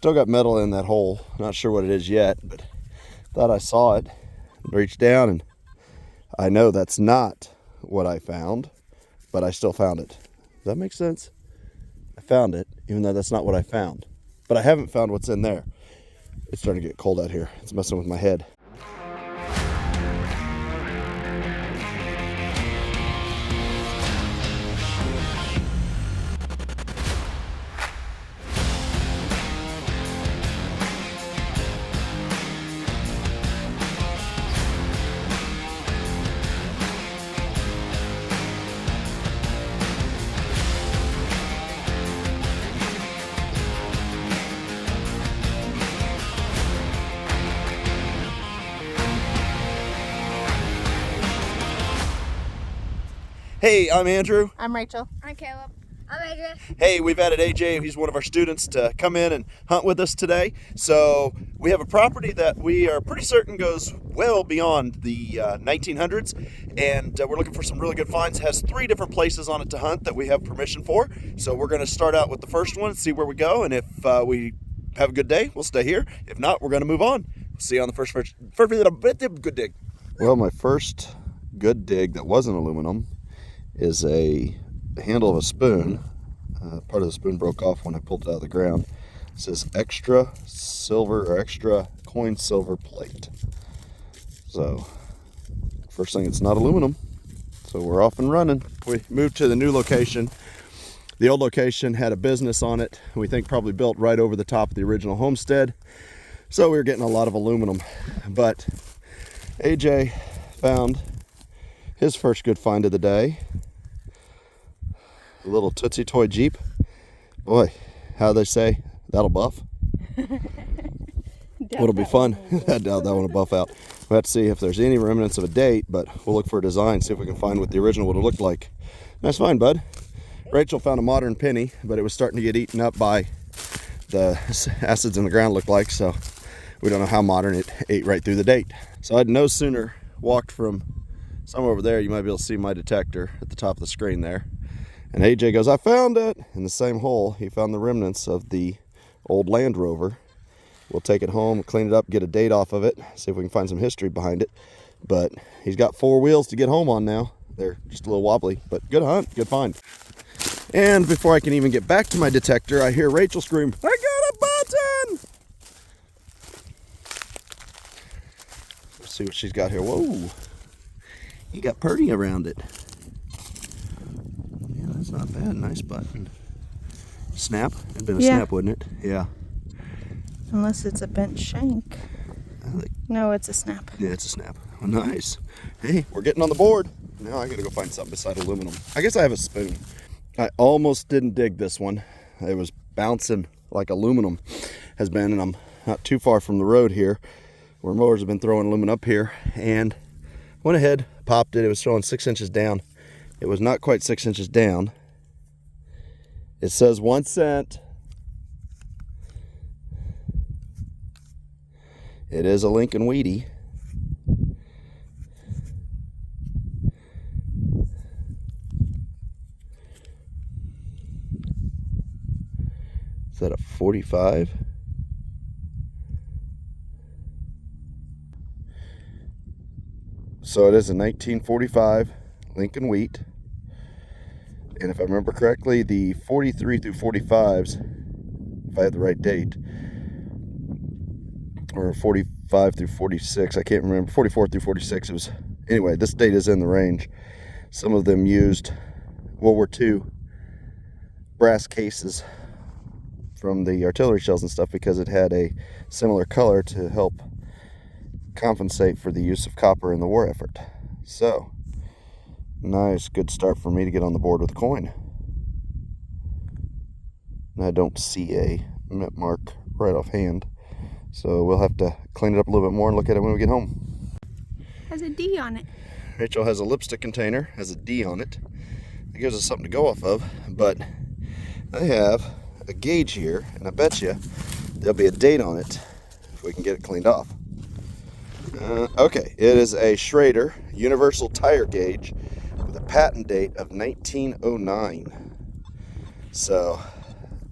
Still got metal in that hole. Not sure what it is yet, but thought I saw it. Reached down, and I know that's not what I found, but I still found it. Does that make sense? I found it, even though that's not what I found. But I haven't found what's in there. It's starting to get cold out here. It's messing with my head. Hey, I'm Andrew. I'm Rachel. I'm Caleb. I'm Adrian. Hey, we've added AJ, he's one of our students, to come in and hunt with us today. So we have a property that we are pretty certain goes well beyond the 1900s, and we're looking for some really good finds. It has 3 different places on it to hunt that we have permission for. So we're going to start out with the first one and see where we go, and if we have a good day, we'll stay here. If not, we're going to move on. We'll see you on the first good dig. Well, my first good dig that wasn't aluminum is a handle of a spoon. Part of the spoon broke off when I pulled it out of the ground. It says extra silver or extra coin silver plate. So first thing, it's not aluminum. So we're off and running. We moved to the new location. The old location had a business on it. We think probably built right over the top of the original homestead. So we were getting a lot of aluminum. But AJ found his first good find of the day. A little Tootsie Toy Jeep. Boy, how they say, that'll buff. It'll be fun. I doubt that one will buff out. We'll have to see if there's any remnants of a date, but we'll look for a design, see if we can find what the original would have looked like. Nice find, bud. Rachel found a modern penny, but it was starting to get eaten up by the acids in the ground, looked like, so we don't know how modern. It ate right through the date. So I'd no sooner walked from somewhere over there. You might be able to see my detector at the top of the screen there. And AJ goes, I found it! In the same hole, he found the remnants of the old Land Rover. We'll take it home, clean it up, get a date off of it, see if we can find some history behind it. But he's got 4 wheels to get home on now. They're just a little wobbly, but good hunt, good find. And before I can even get back to my detector, I hear Rachel scream, I got a button! Let's see what she's got here. Whoa! You got purdy around it. That's not bad. Nice button. Snap? It'd been a snap, wouldn't it? Yeah. Unless it's a bent shank. No, it's a snap. Yeah, it's a snap. Oh, nice. Hey, we're getting on the board. Now I gotta go find something beside aluminum. I guess I have a spoon. I almost didn't dig this one. It was bouncing like aluminum has been, and I'm not too far from the road here where mowers have been throwing aluminum up here, and went ahead, popped it. It was throwing 6 inches down. It was not quite 6 inches down. It says 1 cent. It is a Lincoln Weedy. Is that a 45? So it is a 1945 Lincoln Wheat. And if I remember correctly, the 43 through 45s, if I had the right date, or 45 through 46, I can't remember, 44 through 46, it was, anyway, this date is in the range. Some of them used World War II brass cases from the artillery shells and stuff because it had a similar color to help compensate for the use of copper in the war effort. So, nice, good start for me to get on the board with a coin. I don't see a mint mark right offhand, so we'll have to clean it up a little bit more and look at it when we get home. Has a D on it. Rachel has a lipstick container, has a D on it. It gives us something to go off of, but I have a gauge here, and I bet you there'll be a date on it if we can get it cleaned off. Okay, it is a Schrader universal tire gauge with a patent date of 1909. So,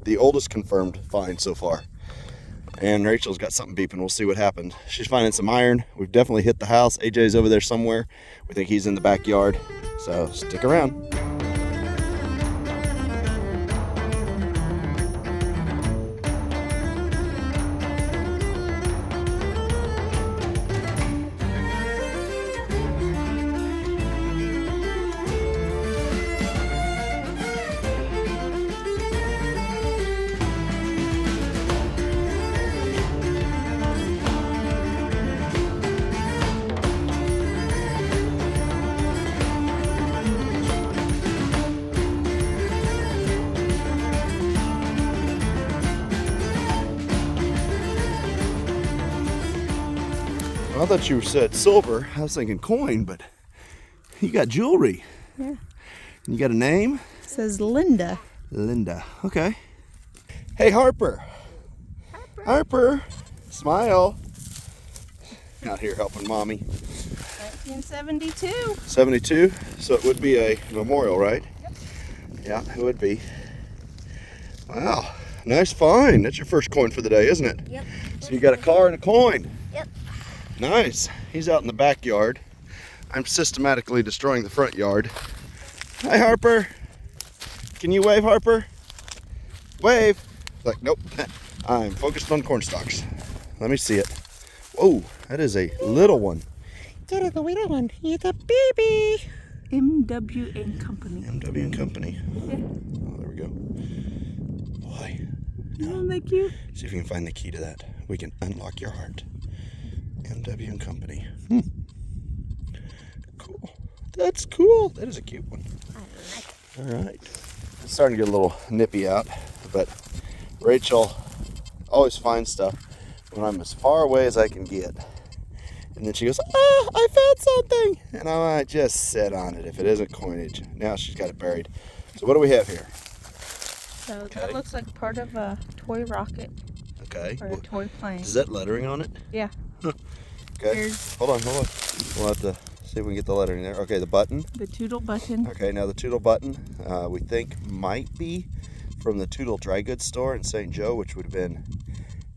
the oldest confirmed find so far. And Rachel's got something beeping. We'll see what happened. She's finding some iron. We've definitely hit the house. AJ's over there somewhere. We think he's in the backyard. So stick around. I thought you said silver. I was thinking coin, but you got jewelry. Yeah. You got a name? It says Linda. Linda. Okay. Hey, Harper. Harper. Smile. Out here helping mommy. 1972. 72. So it would be a memorial, right? Yep. Yeah, it would be. Wow. Nice find. That's your first coin for the day, isn't it? Yep. So you got a car and a coin. Yep. Nice. He's out in the backyard. I'm systematically destroying the front yard. Hi, Harper. Can you wave, Harper? Wave. Like, nope. I'm focused on corn stalks. Let me see it. Whoa, that is a little one. That is a little one. It's a baby. MW and Company. MW and Company. Yeah. Oh, there we go. Boy. Isn't that cute? See if you can find the key to that. We can unlock your heart. MW and Company. Cool. That's cool. That is a cute one. All right. It's starting to get a little nippy out, but Rachel always finds stuff when I'm as far away as I can get. And then she goes, "Ah, I found something!" And I might just sit on it if it isn't coinage. Now she's got it buried. So what do we have here? So Okay. that looks like part of a toy rocket Okay. or a toy plane. Is that lettering on it? Yeah. Okay. Here's Hold on. We'll have to see if we can get the lettering there. Okay, the button. the Toodle button. Okay, now the Toodle button, we think might be from the Toodle dry goods store in St. Joe, which would have been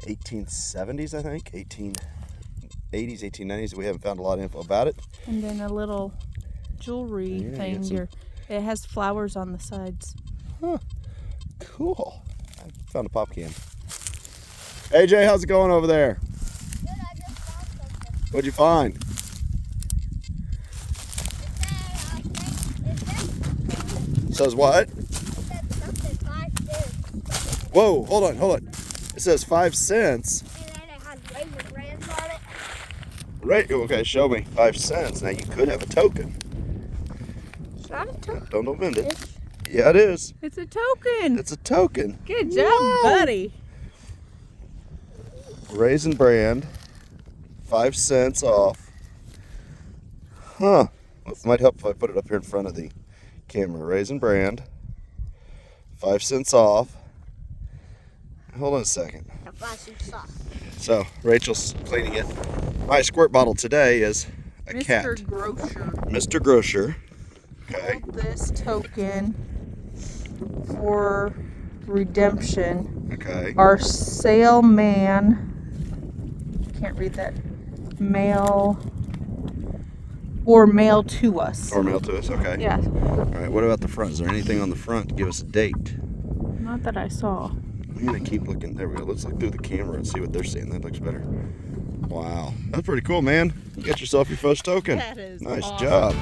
1870s, I think, 1880s, 1890s. We haven't found a lot of info about it. And then a little jewelry Yeah, thing. you got It has flowers on the sides. Huh, cool. I found a pop can. AJ, how's it going over there? Good, I just found something. What'd you find? Says what? It said something 5 cents. Whoa, hold on. It says 5 cents. And then it has Raisin Brands on it. Right, okay, show me. 5 cents. Now you could have a token. It's not a token. Don't offend it. Yeah, it is. It's a token. It's a token. Good job, Whoa. buddy. Raisin Brand. 5 cents off. Huh. Well, it might help if I put it up here in front of the camera. Raisin Brand. 5 cents off. Hold on a second. So, Rachel's cleaning it. My squirt bottle today is a cat. Mr. Grocer Mr. Grocer. Okay. pulled this token for redemption. Okay. Our saleman, can't read that, mail to us. Or mail to us. Okay. Yeah, All right. What about the front? Is there anything on the front to give us a date? not that I saw. I'm gonna keep looking. There we go. Let's look through the camera and see what they're seeing. That looks better. Wow, that's pretty cool, man. You got yourself your first token. That is nice awesome. job.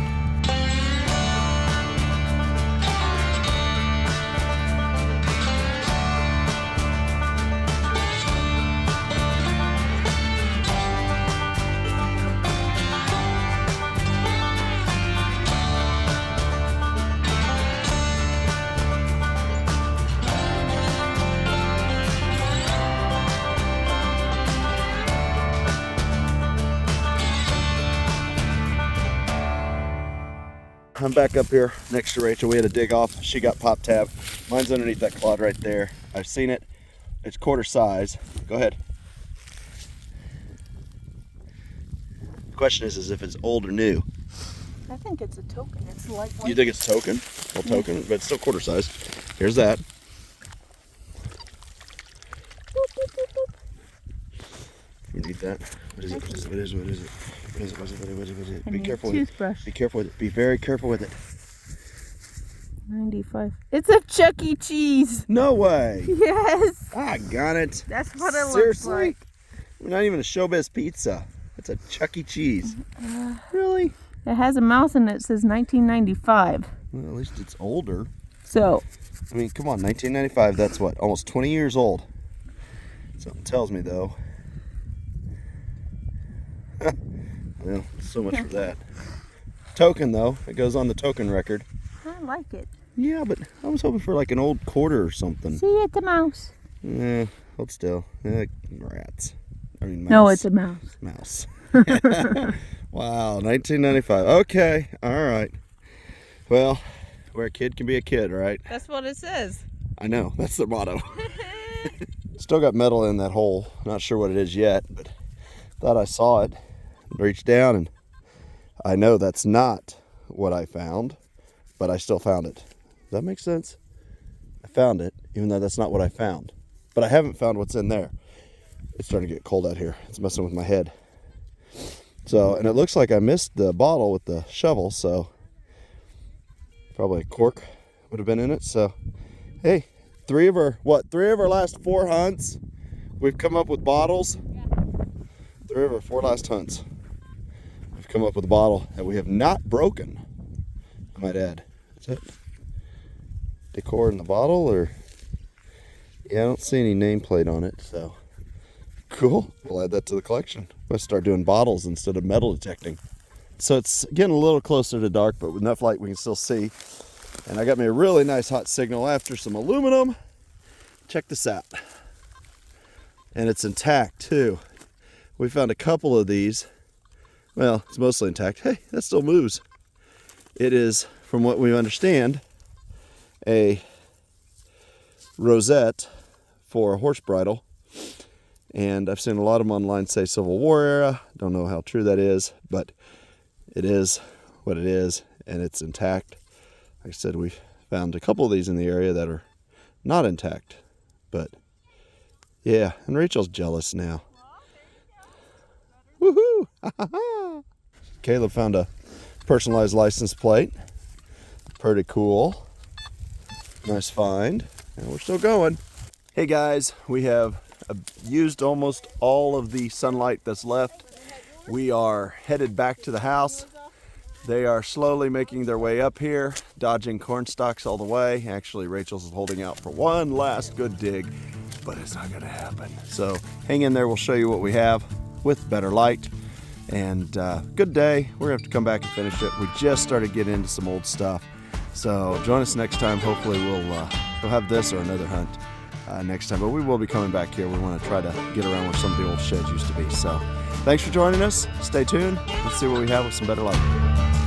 I'm back up here next to Rachel. We had to dig off. She got pop tab. Mine's underneath that clod right there. I've seen it. It's quarter size. Go ahead. The question is if it's old or new. I think it's a token. It's like You think it's token? Well, token, but it's still quarter size. Here's that. that. What is it? What is it? What is it? What is it? What is it? What is it? What is it? What is it? I Be need a careful with it. toothbrush. Be careful with it. Be very careful with it. 95. It's a Chuck E. Cheese. No way. Yes. I got it. That's what it Seriously? looks like. We're not even a Showbiz pizza. It's a Chuck E. Cheese. Really? It has a mouse in it. It says 1995. Well, at least it's older. So, I mean, come on, 1995, that's what? Almost 20 years old. Something tells me, though. Well, so much for that. Token, though. It goes on the token record. I like it. Yeah, but I was hoping for like an old quarter or something. See, it's a mouse. Hold still. Rats. I mean, mouse. No, it's a mouse. Mouse. Wow, 1995. Okay, all right. Well, where a kid can be a kid, right? That's what it says. I know, that's the motto. Still got metal in that hole. Not sure what it is yet, but thought I saw it. Reached down and I know that's not what I found, but I still found it. Does that make sense? I found it, even though that's not what I found. But I haven't found what's in there. It's starting to get cold out here. It's messing with my head. So, and it looks like I missed the bottle with the shovel, so probably a cork would have been in it. So, hey, three of our last 4 hunts, we've come up with bottles. Yeah. 3 of our 4 last hunts, we've come up with a bottle that we have not broken, I might add. Is that decor in the bottle, or? Yeah, I don't see any nameplate on it, so cool. We'll add that to the collection. We'll start doing bottles instead of metal detecting. So it's getting a little closer to dark, but with enough light we can still see. And I got me a really nice hot signal after some aluminum. Check this out. And it's intact too. We found a couple of these. Well, it's mostly intact. Hey, that still moves. It is, from what we understand, a rosette for a horse bridle. And I've seen a lot of them online say Civil War era. Don't know how true that is, but it is what it is, and it's intact. Like I said, we found a couple of these in the area that are not intact, but yeah, and Rachel's jealous now. Woohoo! Caleb found a personalized license plate. Pretty cool. Nice find, and we're still going. Hey guys, we have used almost all of the sunlight that's left. We are headed back to the house. They are slowly making their way up here, dodging corn stalks all the way. Actually, Rachel's holding out for one last good dig, but it's not gonna happen. So hang in there, we'll show you what we have with better light. And good day. We're gonna have to come back and finish it. We just started getting into some old stuff. So join us next time. Hopefully we'll have this or another hunt next time, but we will be coming back here. We want to try to get around where some of the old sheds used to be. So thanks for joining us. Stay tuned. Let's see what we have with some better light.